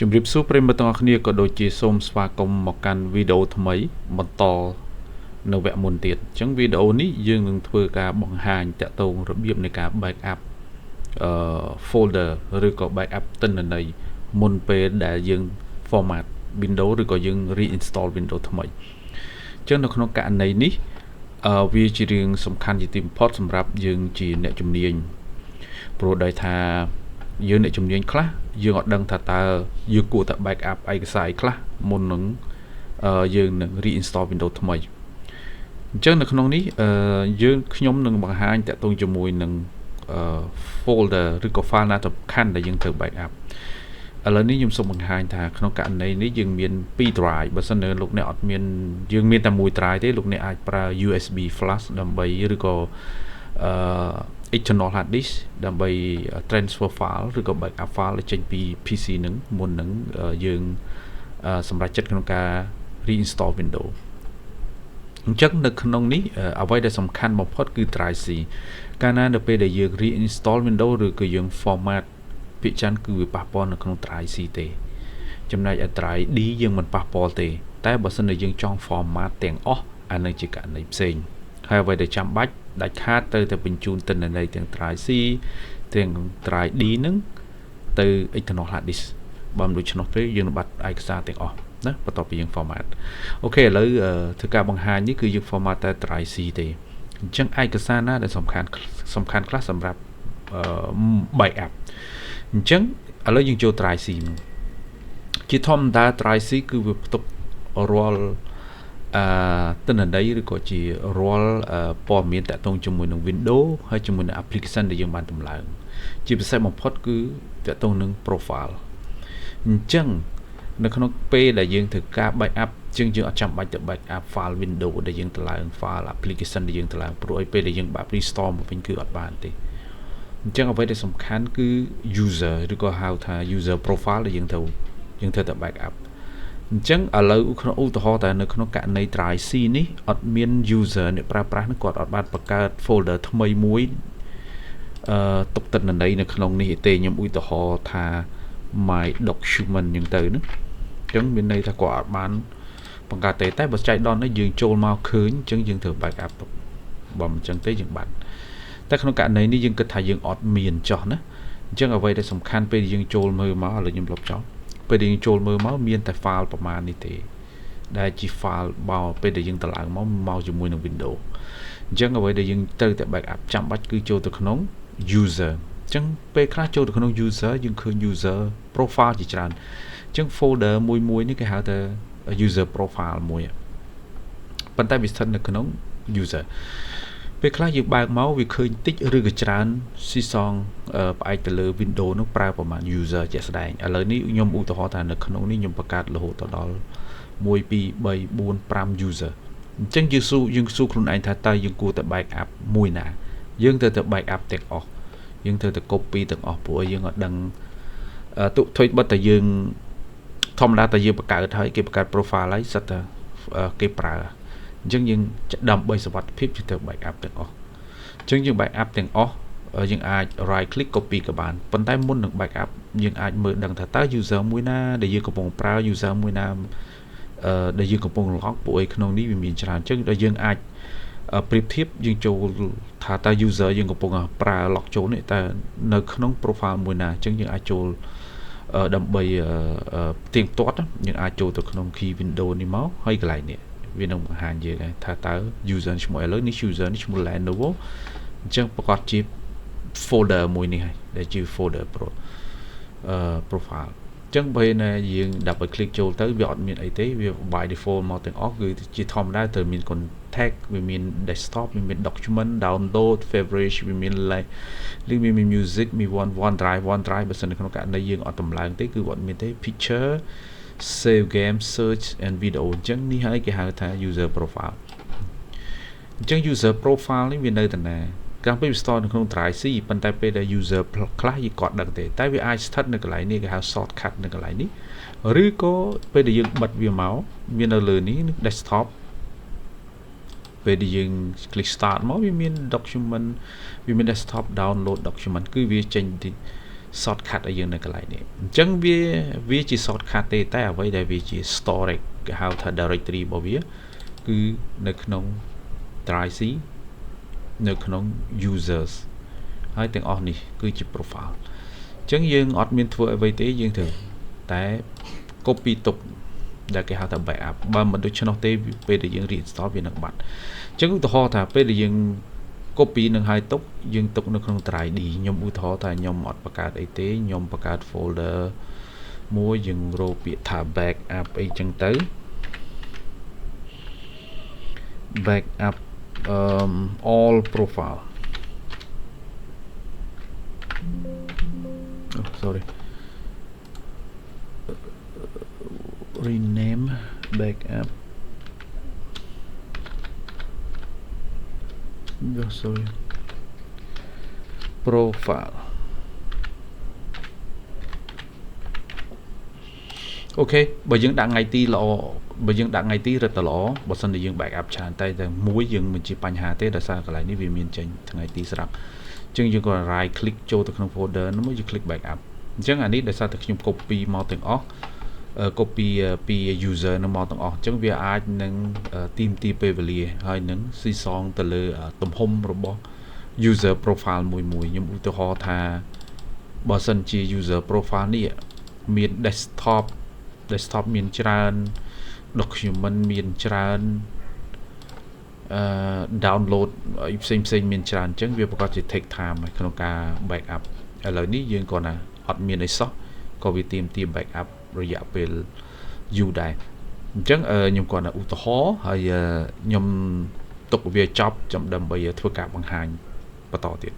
ជំរាបសួរប្រិយមិត្តទាំងអស់គ្នាក៏ដូចជាសូមស្វាគមន៍មកកាន់វីដេអូថ្មីបន្តនៅវគ្គមុនទៀតអញ្ចឹងវីដេអូនេះយើងនឹងធ្វើការបង្ហាញតាក់ទងរបៀបនៃការ backup folder ឬក៏ backup ទិន្នន័យមុនពេលដែលយើង format Windows ឬក៏យើង reinstall Windows ថ្មីអញ្ចឹងនៅក្នុងករណីនេះវាជារឿងសំខាន់ជាទីបំផុតសម្រាប់យើងជាអ្នកជំនាញព្រោះដោយថាយើងអ្នកជំនាញខ្លះយើងអត់ដឹងថាតើយើងគួរតែ backup ឯកសារខ្លះមុននឹងយើងនឹង reinstall Windows ថ្មីអញ្ចឹងនៅក្នុងនេះខ្ញុំនឹងបង្ហាញតាក់ទងជាមួយនឹងfolder ឬក៏ file ណាសំខាន់ដែលយើងត្រូវ backup ឥឡូវនេះខ្ញុំសូមបង្ហាញថាក្នុងករណីនេះយើងមាន2 drive បើសិននៅលោកអ្នកអត់មានយើងមានតែមួយ drive ទេលោកអ្នកអាចប្រើ USB flash ដើម្បីឬក៏external hard disk ដើម្បី transfer file ឬក៏ backup file ចេញពី PC នឹងមុននឹងយើងសម្រាប់ចិត្តក្នុងការ reinstall Windows អញ្ចឹងនៅក្នុងនេះអ្វីដែលសំខាន់បំផុតគឺ drive C កាលណានៅពេលដែលយើង reinstall Windows ឬក៏យើង format ពាក្យច័ន្ទគឺវាប៉ះពាល់នៅក្នុង drive C ទេចំណែកឯ drive D យើងមិនប៉ះពាល់ទេតែបើសិនជាយើងចង់ format ទាំងអស់អានឹងជាករណីផ្សេងហើយអ្វីដែលចាំបាច់ដាច់ខាតទៅតែបញ្ជូនទិន្នន័យទាំង drive C ទាំង drive D នឹងទៅ external hard disk បើមិនដូច្នោះទេយើងនឹងបាត់ឯកសារទាំងអស់ណាបន្ទាប់ពីយើង format អូខេឥឡូវធ្វើការបង្ហាញនេះគឺយើង format តែ drive C ទេអញ្ចឹងឯកសារណាដែលសំខាន់ខ្លះសម្រាប់backup អញ្ចឹងឥឡូវយើងចូល drive C ជាធម្មតា drive C គឺវាផ្ទុករាល់ទិន្នន័យឬក៏ជារាល់ព័ត៌មានតាក់ទងជាមួយនឹង Windows ហើយជាមួយនឹង application ដែលយើងបានដំឡើងជាពិសេសបំផុតគឺតាក់ទងនឹង profile អញ្ចឹងនៅក្នុងពេលដែលយើងធ្វើការ backup យើងអត់ចាំបាច់ទៅ backup file Windows ដែលយើងដំឡើង file application ដែលយើងដំឡើងព្រោះឲ្យពេលដែលយើងបាក់ restore មកវិញគឺអត់បានទេអញ្ចឹងអ្វីដែលសំខាន់គឺ user ឬក៏ហៅថា user profile ដែលយើងត្រូវតែ backup អញ្ចឹងឥឡូវក្នុងឧទាហរណ៍តែនៅក្នុងករណី drive C នេះអត់មាន user អ្នកប្រើប្រាស់នឹងគាត់អត់បានបង្កើត folder ថ្មីមួយទុកទិន្នន័យនៅក្នុងនេះទេខ្ញុំឧទាហរណ៍ថា my document អញ្ចឹងទៅណាអញ្ចឹងមានន័យថាគាត់អត់បានបង្កើតទេតែបើចៃដន្យនេះយើងចូលមកឃើញអញ្ចឹងយើងត្រូវ backup ទុកបើមិនអញ្ចឹងទេយើងបាត់តែក្នុងករណីនេះយើងគិតថាយើងអត់មានចោះណាអញ្ចឹងអ្វីដែលសំខាន់ពេលយើងចូលមើលមកឥឡូវខ្ញុំលុបចោលពេលយើងចូលមើលមកមានតែ file ប្រមាណនេះទេដែលជា file បើពេលដែលយើងតម្លើងមកជាមួយនឹង Windows អញ្ចឹងអ្វីដែលយើងត្រូវតែ backup ចាំបាច់គឺចូលទៅក្នុង user អញ្ចឹងពេលខ្លះចូលទៅក្នុង user យើងឃើញ user profile ជាច្រើនអញ្ចឹង folder មួយនេះគេហៅថា user profile មួយប៉ុន្តែវាស្ថិតនៅក្នុង user ពេលខ្លះយើងបើកមកវាឃើញតិចឬក៏ច្រើនស៊ីសងផ្អែកទៅលើ Windows នោះប្រើប្រមាណ user ជាក់ស្ដែងឥឡូវនេះខ្ញុំឧទាហរណ៍ថានៅក្នុងនេះខ្ញុំបង្កើតរហូតដល់1 2 3 4 5 user អញ្ចឹងយើងសួរខ្លួនឯងថាតើយើងគួរតែ backup មួយណាយើងត្រូវតែ backup ទាំងអស់យើងត្រូវតែ copy ទាំងអស់ព្រោះយើងអត់ដឹងទុកធុយបិទតែយើងធម្មតាតែយើងបង្កើតហើយគេបង្កើត profile ហើយសិតតែគេប្រើអញ្ចឹងយើងដើម្បីសុវត្ថិភាពយើងត្រូវ backup ទាំងអស់អញ្ចឹងយើង backup ទាំងអស់យើងអាច right click copy ក៏បានប៉ុន្តែមុននឹង backup យើងអាចមើលដឹងថាតើ user មួយណាដែលយើងកំពុងប្រើ user មួយណាដែលយើងកំពុង log ពួកឯក្នុងនេះវាមានច្រើនអញ្ចឹងដែលយើងអាចប្រៀបធៀបយើងចូលថាតើ user យើងកំពុងប្រើ log ចូលនេះតើនៅក្នុង profile មួយណាអញ្ចឹងយើងអាចចូលដើម្បីទៀងទាត់យើងអាចចូលទៅក្នុង key window នេះមកហើយកន្លែងនេះវានឹងបង្ហាញយើងថាតើ user ឈ្មោះឥឡូវនេះ user នេះឈ្មោះ Lenovo អញ្ចឹងប្រកាសជា folder មួយនេះហើយដែលជា folder profile អញ្ចឹងបើណាយើង double click ចូលទៅវាអត់មានអីទេវា by default មកទាំងអស់គឺជាធម្មតាត្រូវមាន contact វាមាន desktop វាមាន document download favorite វាមាន like ឬមាន music មាន one drive បើសិននៅក្នុងករណីយើងអត់តម្លើងទេគឺអត់មានទេ picture save game search and video អញ្ចឹងនេះហើយគេហៅថា user profile អញ្ចឹង user profile នេះវានៅតែណាកាលពេលវា store នៅក្នុង drive C ប៉ុន្តែពេលដែល user ខ្លះគាត់ដឹងទេតែវាអាចស្ថិតនៅកន្លែងនេះគេហៅ shortcut នៅកន្លែងនេះឬក៏ពេលដែលយើងបិទវាមកមាននៅលើនេះ desktop ពេលដែលយើង click start មកវាមាន document វាមាន desktop download document គឺវាចេញ shortcut ឲ្យយើងនៅកន្លែងនេះអញ្ចឹងវាជា shortcut ទេតែអ្វីដែលវាជា storage គេហៅថា directory របស់វាគឺនៅក្នុង drive C នៅក្នុង users ហើយទាំងអស់នេះគឺជា profile អញ្ចឹងយើងអត់មានធ្វើអ្វីទេយើងត្រូវតែ copy ទុកដែលគេហៅថា backup បើមិនដូច្នោះទេពេលដែលយើង reinstall វានឹងបាត់អញ្ចឹងឧទាហរណ៍ថាពេលដែលយើង copy នឹងឲ្យទុកយើងទុកនៅក្នុង drive D ខ្ញុំឧទាហរណ៍ថាខ្ញុំអត់បង្កើតអីទេខ្ញុំបង្កើត folder មួយយើងរកពាក្យថា backup អីចឹងទៅ backup all profile sorry rename backup sorry profile អូខេបើយើងដាក់ថ្ងៃទីល្អបើយើងដាក់ថ្ងៃទីរឹតតែល្អបើសិនជាយើង backup ច្រើនតែមួយយើងមិនជាបញ្ហាទេដោយសារកន្លែងនេះវាមានចេញថ្ងៃទីស្រាប់អញ្ចឹងយើងក៏ right click ចូលទៅក្នុង folder នោះមកយើង click backup អញ្ចឹងអានេះដោយសារតែខ្ញុំ copy មកទាំងអស់ copy ពី user នោះមកទាំងអស់អញ្ចឹងវាអាចនឹងទីមទីពេលវេលាហើយនឹងស៊ីសងទៅលើទំហំរបស់ user profile មួយខ្ញុំឧទាហរណ៍ថាបើសិនជា user profile នេះមាន desktop មានច្រើន document មានច្រើន download ផ្សេងមានច្រើនអញ្ចឹងវាប្រកាសជា take time ក្នុងការ backup ឥឡូវនេះយើងគាត់ណាអត់មានអីសោះក៏វាទាមទារ backup រយៈពេលយូរដែរអញ្ចឹងខ្ញុំគាត់ណាឧទាហរណ៍ហើយខ្ញុំទុកវាចប់ដើម្បីធ្វើការបង្ហាញបន្តទៀត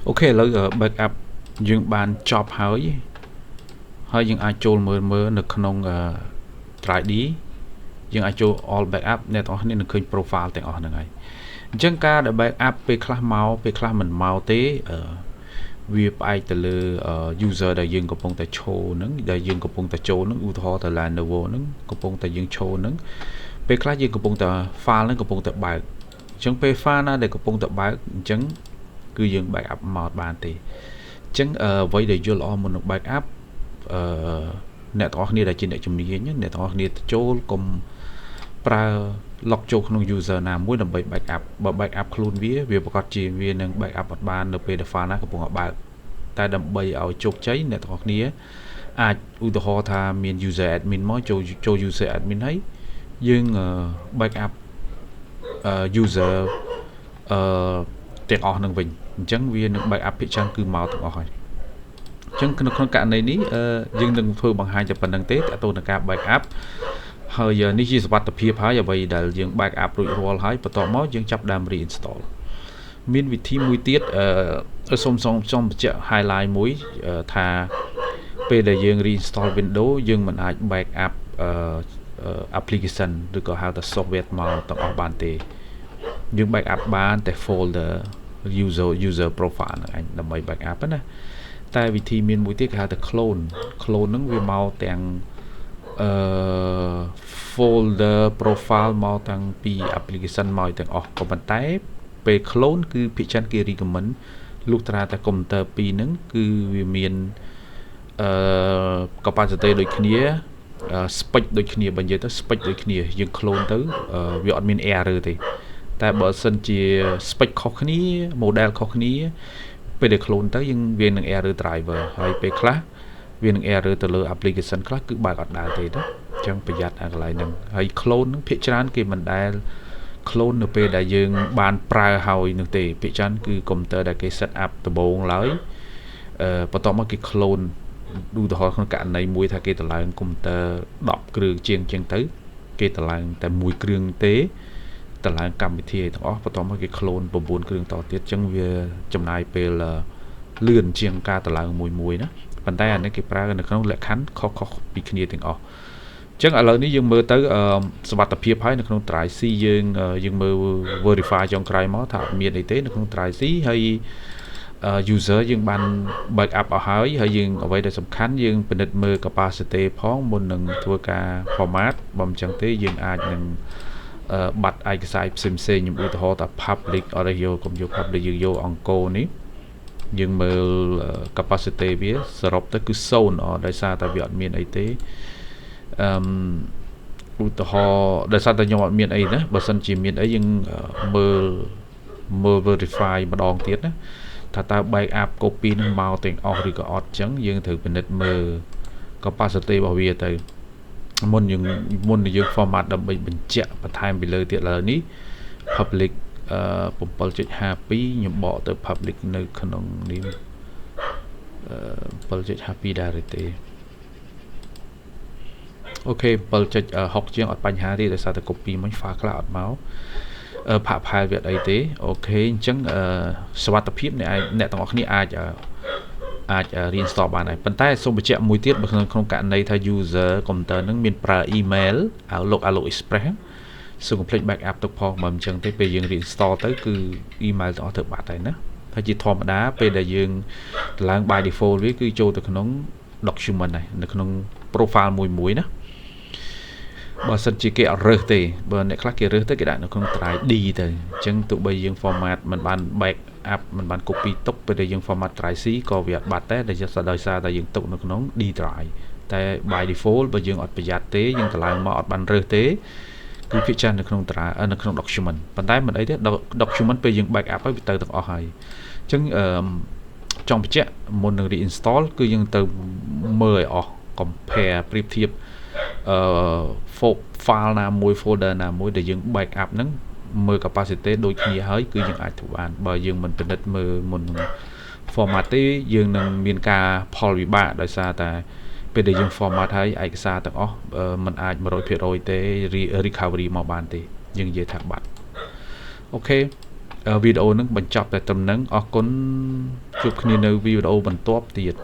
អូខេឥឡូវ backup យើងបានចប់ហើយយើងអាចចូលមើលនៅក្នុង drive D យើងអាចចូល all backup អ្នកទាំងអស់គ្នានឹងឃើញ profile ទាំងអស់ហ្នឹងហើយអញ្ចឹងការដែល backup ពេលខ្លះមកពេលខ្លះមិនមកទេវាផ្អែកទៅលើ user ដែលយើងកំពុងតែឈរហ្នឹងដែលយើងកំពុងតែចូលហ្នឹងឧទាហរណ៍ទៅ Lenovo ហ្នឹងកំពុងតែយើងឈរហ្នឹងពេលខ្លះយើងកំពុងតែ file ហ្នឹងកំពុងតែបើកអញ្ចឹងពេល file ណាដែលកំពុងតែបើកអញ្ចឹងគឺយើង backup មកបានទេអញ្ចឹងអ្វីដែលយល់ល្អមុននឹង backup អ្នកទាំងអស់គ្នាដែលជាអ្នកជំនាញអ្នកទាំងអស់គ្នាចូលកុំប្រើ log ចូលក្នុង user ណាមួយដើម្បី backup បើ backup ខ្លួនវាប្រកាសជាវានឹង backup អត់បាននៅពេលដែល file ណាកំពុងតែបើកតែដើម្បីឲ្យជោគជ័យអ្នកទាំងអស់គ្នាអាចឧទាហរណ៍ថាមាន user admin មកចូល user admin ហើយយើង backup user ទាំងអស់នឹងវិញអញ្ចឹងវានឹង backup ភាគច្រើនគឺមកទាំងអស់ហើយអញ្ចឹងក្នុងករណីនេះយើងនឹងធ្វើបង្ហាញតែប៉ុណ្្នឹងទេតើតើនឹងការ backup ហើយនេះជាសុវត្ថិភាពហើយអ្វីដែលយើង backup រួចរាល់ហើយបន្ទាប់មកយើងចាប់ដើម reinstall មានវិធីមួយទៀតសូមបញ្ជាក់ highlight មួយថាពេលដែលយើង reinstall Windows យើងមិនអាច backup application ឬក៏ហៅថា software មកទាំងអស់បានទេយើង backup បានតែ folder user profile ហ្នឹងឯងដើម្បី backup ណាតែវិធីមានមួយទៀតគេហៅថា clone ហ្នឹងវាមកទាំង folder profile មកតាំងពី application មកទាំងអស់ក៏ប៉ុន្តែពេល clone គឺភាគច្រើនគេ recommend លុះត្រាតែ computer ពីរហ្នឹងគឺវាមានcapacity ដូចគ្នាspec ដូចគ្នាបើនិយាយទៅ spec ដូចគ្នាយើង clone ទៅវាអត់មាន error ទេតែបើសិនជា spec ខុសគ្នា model ខុសគ្នាពេលដែល clone ទៅយើងវានឹង error driver ហើយពេលខ្លះវានឹង error ទៅលើ application ខ្លះគឺបើកអត់ដើរទេណាអញ្ចឹងប្រយ័ត្នអាកន្លែងហ្នឹងហើយ clone ហ្នឹងភាគច្រើនគេមិនដែល clone នៅពេលដែលយើងបានប្រើហើយនោះទេភាគច្រើនគឺ computer ដែលគេ set up ដំបូងឡើយបន្ទាប់មកគេ clone ឧទាហរណ៍ក្នុងករណីមួយថាគេតម្លើង computer 10គ្រឿងជាងទៅគេតម្លើងតែមួយគ្រឿងទេតម្លើងកម្មវិធីទាំងអស់បន្ទាប់មកគេ clone 9គ្រឿងតទៀតអញ្ចឹងវាចំណាយពេលលឿនជាងការតម្លើងមួយណាប៉ុន្តែអានេះគេប្រើនៅក្នុងលក្ខខណ្ឌខុសពីគ្នាទាំងអស់ ចឹងឥឡូវនេះយើងមើលទៅសុវត្ថិភាពហើយនៅក្នុង Drive C យើងមើល verify ចុងក្រោយមកថាអត់មានអីទេនៅក្នុង Drive C ហើយ user យើងបាន backup អស់ហើយយើងអ្វីដែលសំខាន់យើងពិនិត្យមើល capacity ផងមុននឹងធ្វើការ format បើមិនចឹងទេយើងអាចនឹងបាត់ឯកសារផ្សេងខ្ញុំឧទាហរណ៍ថា public អត់យកកុំយក public យើងយកអង្គរនេះយើងមើល capacity វាសរុបទៅគឺ0ដោយសារតែវាអត់មានអីទេឧទាហរណ៍ដោយសារតែខ្ញុំអត់មានអីណាបើសិនជាមានអីយើងមើល verify ម្ដងទៀតណាថាតើ backup copy នឹងមកទាំងអស់ឬក៏អត់ចឹងយើងត្រូវពិនិត្យមើល capacity របស់វាទៅមុនយើង format ដើម្បីបញ្ជាក់បន្ថែមពីលើទៀតឥឡូវនេះ public 7.52 ខ្ញុំបកទៅ public នៅក្នុងនេះ 7.52 ដែរទេអូខេ 7.6 ជាងអត់បញ្ហាទេដោយសារតែ copy មិញ file ខ្លះអត់មកផាក file វាអីទេអូខេអញ្ចឹងសុវត្ថិភាពអ្នកទាំងអស់គ្នាអាច reinstall បានហើយប៉ុន្តែសូមបញ្ជាក់មួយទៀតបើក្នុងករណីថា user computer នឹងមានប្រើ email Outlook Express សូមកុំភ្លេច backup ទុកផងបើមិនអញ្ចឹងទេពេលយើង reinstall ទៅគឺ email ទាំងអស់ទៅបាត់ហើយណាហើយជាធម្មតាពេលដែលយើងឡើង by default វាគឺចូលទៅក្នុង document ហើយនៅក្នុង profile មួយណាបើសិនជាគេអត់រើសទេបើអ្នកខ្លះគេរើសទៅគេដាក់នៅក្នុង drive D ទៅអញ្ចឹងទោះបីយើង format មិនបាន backup មិនបាន copy ទុកពេលដែលយើង format drive C ក៏វាអត់បាត់ដែរដោយសារតែយើងទុកនៅក្នុង D drive តែ by default បើយើងអត់ប្រយ័ត្នទេយើងទៅឡើងមកអត់បានរើសទេគឺភាគច្រើននៅក្នុង drive នៅក្នុង document ប៉ុន្តែមិនអីទេ document ពេលយើង backup ហើយវាទៅទាំងអស់ហើយអញ្ចឹងចង់បញ្ជាក់មុននឹង reinstall គឺយើងទៅមើលឲ្យអស់ compare ប្រៀបធៀបfile ណាមួយ folder ណាមួយដែលយើង backup ហ្នឹងមើល capacity ដូចគ្នាហើយគឺយើងអាចធ្វើបានបើយើងមិនពិនិត្យមើលមុននឹង format ទេយើងនឹងមានការផលវិបាកដោយសារតែពេលដែលយើង format ហើយឯកសារទាំងអស់มันអាច 100% ទេ recovery មកបានទេយើងនិយាយថាបាត់អូខេវីដេអូហ្នឹងបញ្ចប់តែត្រឹមហ្នឹងអរគុណជួបគ្នានៅវីដេអូបន្ទាប់ទៀត